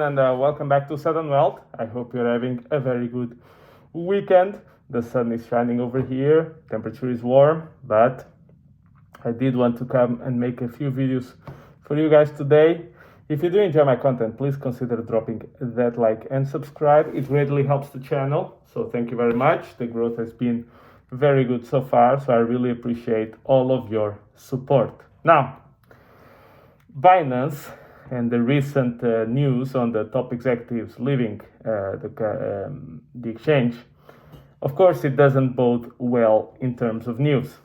And welcome back to Southern Wealth. I hope you're having a very good weekend. The sun is shining over here, temperature is warm, but I did want to come and make a few videos for you guys today. If you do enjoy my content, please consider dropping that like and subscribe. It greatly helps the channel, so thank you very much. The growth has been very good so far, so I really appreciate all of your support. Now, Binance and the recent news on the top executives leaving the exchange, of course, it doesn't bode well in terms of news.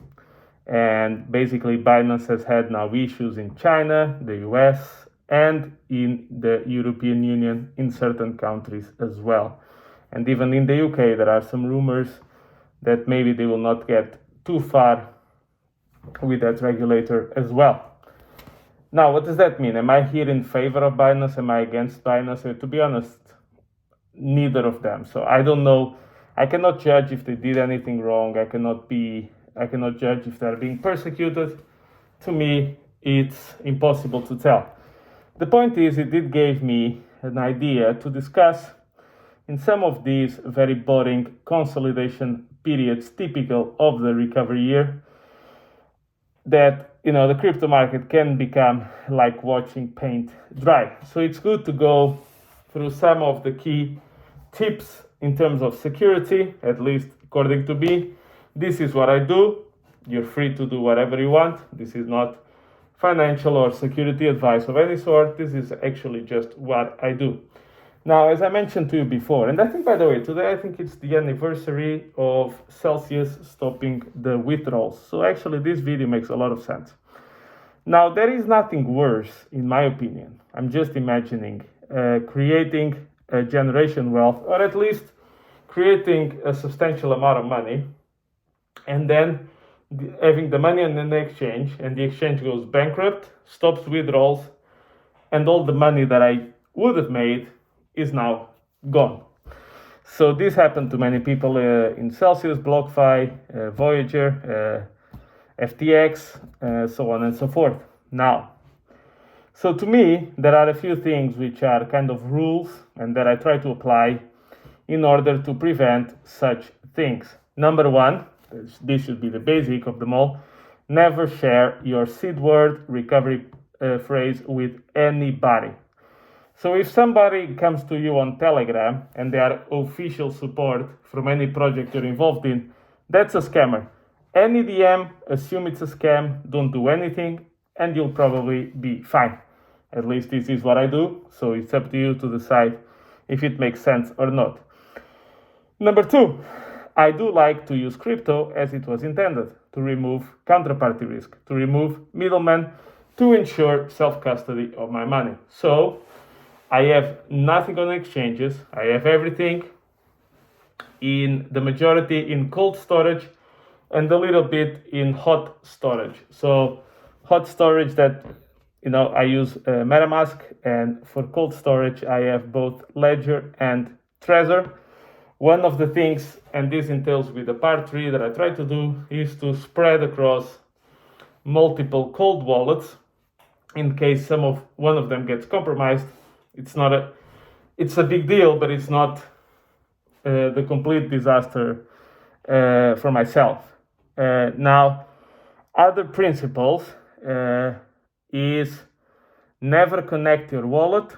And basically, Binance has had now issues in China, the US, and in the European Union in certain countries as well. And even in the UK, there are some rumors that maybe they will not get too far with that regulator as well. Now, what does that mean? Am I here in favor of Binance? Am I against Binance? To be honest, neither of them. So I don't know. I cannot judge if they did anything wrong. I cannot judge if they're being persecuted. To me, it's impossible to tell. The point is, it did give me an idea to discuss in some of these very boring consolidation periods typical of the recovery year, that the crypto market can become like watching paint dry. So it's good to go through some of the key tips in terms of security, at least according to me. This is what I do. You're free to do whatever you want. This is not financial or security advice of any sort. This is actually just what I do. Now, as I mentioned to you before, and I think, by the way, today I think it's the anniversary of Celsius stopping the withdrawals. So actually, this video makes a lot of sense. Now, there is nothing worse, in my opinion. I'm just imagining creating a generation wealth, or at least creating a substantial amount of money, and then having the money on an exchange, and the exchange goes bankrupt, stops withdrawals, and all the money that I would have made is now gone. So this happened to many people in Celsius, BlockFi, Voyager, FTX, so on and so forth. Now, so to me, there are a few things which are kind of rules and that I try to apply in order to prevent such things. Number one, this should be the basic of them all, never share your seed word recovery phrase with anybody. So if somebody comes to you on Telegram and they are official support from any project you're involved in, that's a scammer. Any DM, assume it's a scam, don't do anything, and you'll probably be fine. At least this is what I do, so it's up to you to decide if it makes sense or not. Number two, I do like to use crypto as it was intended, to remove counterparty risk, to remove middlemen, to ensure self-custody of my money. So I have nothing on exchanges. I have everything in the majority in cold storage and a little bit in hot storage. So hot storage that, I use MetaMask, and for cold storage, I have both Ledger and Trezor. One of the things, and this entails with the part 3 that I try to do, is to spread across multiple cold wallets in case one of them gets compromised. It's a big deal, but it's not the complete disaster for myself. Now, other principles is never connect your wallet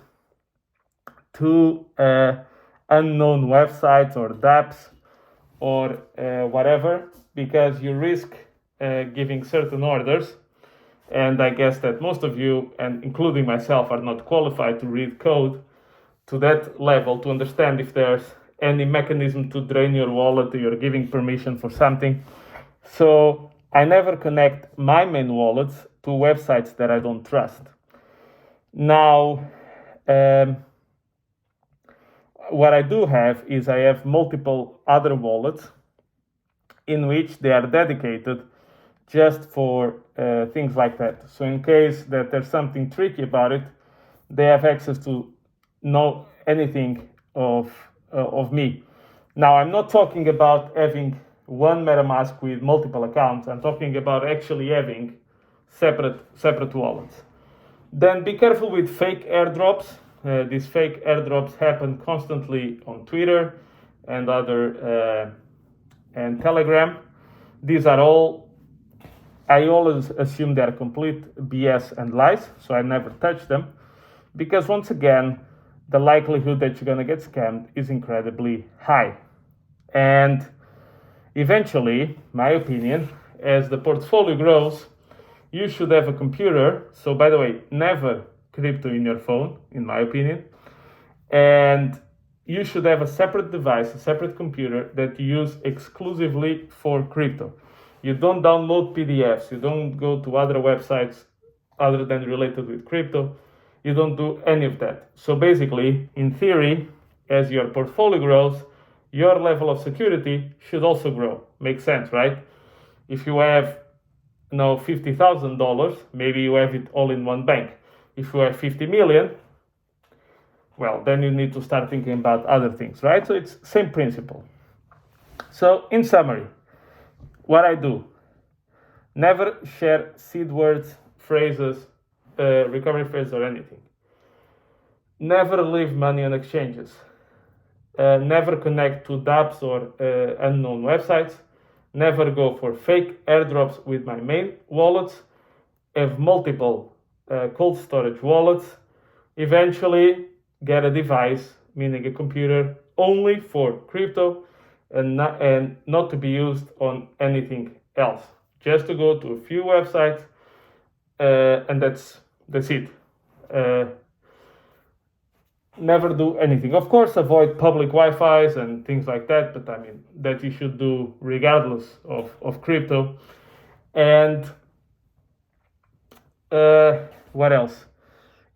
to unknown websites or dApps or whatever, because you risk giving certain orders. And I guess that most of you, and including myself, are not qualified to read code to that level to understand if there's any mechanism to drain your wallet or you're giving permission for something. So I never connect my main wallets to websites that I don't trust. Now, what I do have is I have multiple other wallets in which they are dedicated just for things like that. So in case that there's something tricky about it, they have access to know anything of me. Now, I'm not talking about having one MetaMask with multiple accounts. I'm talking about actually having separate wallets. Then be careful with fake airdrops. these fake airdrops happen constantly on Twitter and and Telegram. These are all, I always assume they're complete BS and lies, so I never touch them, because once again, the likelihood that you're gonna get scammed is incredibly high. And eventually, my opinion, as the portfolio grows, you should have a computer. So by the way, never crypto in your phone, in my opinion. And you should have a separate device, a separate computer that you use exclusively for crypto. You don't download PDFs, you don't go to other websites other than related with crypto. You don't do any of that. So basically, in theory, as your portfolio grows, your level of security should also grow. Makes sense, right? If you have $50,000, maybe you have it all in one bank. If you have 50 million, well, then you need to start thinking about other things, right? So it's same principle. So in summary, what I do: never share seed words, phrases, recovery phrases, or anything. Never leave money on exchanges. Never connect to dApps or unknown websites. Never go for fake airdrops with my main wallets. Have multiple cold storage wallets. Eventually, get a device, meaning a computer, only for crypto and not to be used on anything else. Just to go to a few websites, and that's it. Never do anything. Of course, avoid public Wi-Fi's and things like that, but I mean, that you should do regardless of crypto. And what else?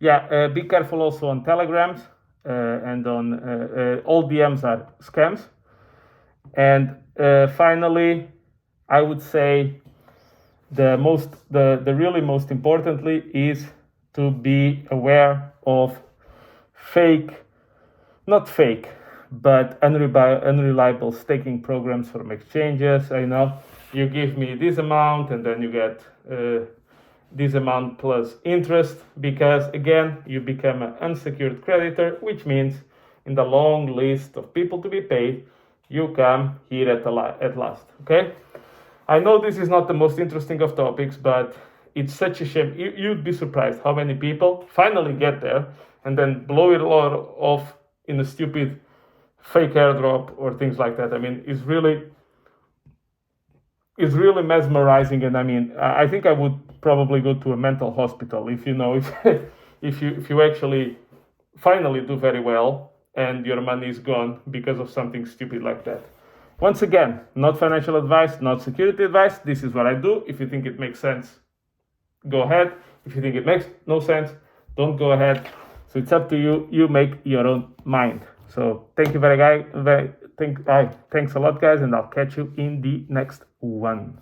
Yeah, be careful also on Telegrams and on all DMs are scams. And finally, I would say the really most importantly is to be aware of not fake, but unreliable staking programs from exchanges. I know you give me this amount and then you get this amount plus interest, because again, you become an unsecured creditor, which means in the long list of people to be paid, you come here at last, okay? I know this is not the most interesting of topics, but it's such a shame. You'd be surprised how many people finally get there and then blow it all off in a stupid fake airdrop or things like that. I mean, it's really mesmerizing, and I mean, I think I would probably go to a mental hospital if if you actually finally do very well and your money is gone because of something stupid like that. Once again, not financial advice, not security advice. This is what I do. If you think it makes sense, go ahead. If you think it makes no sense, don't go ahead. So it's up to you. You make your own mind. So thank you thanks a lot, guys, and I'll catch you in the next one.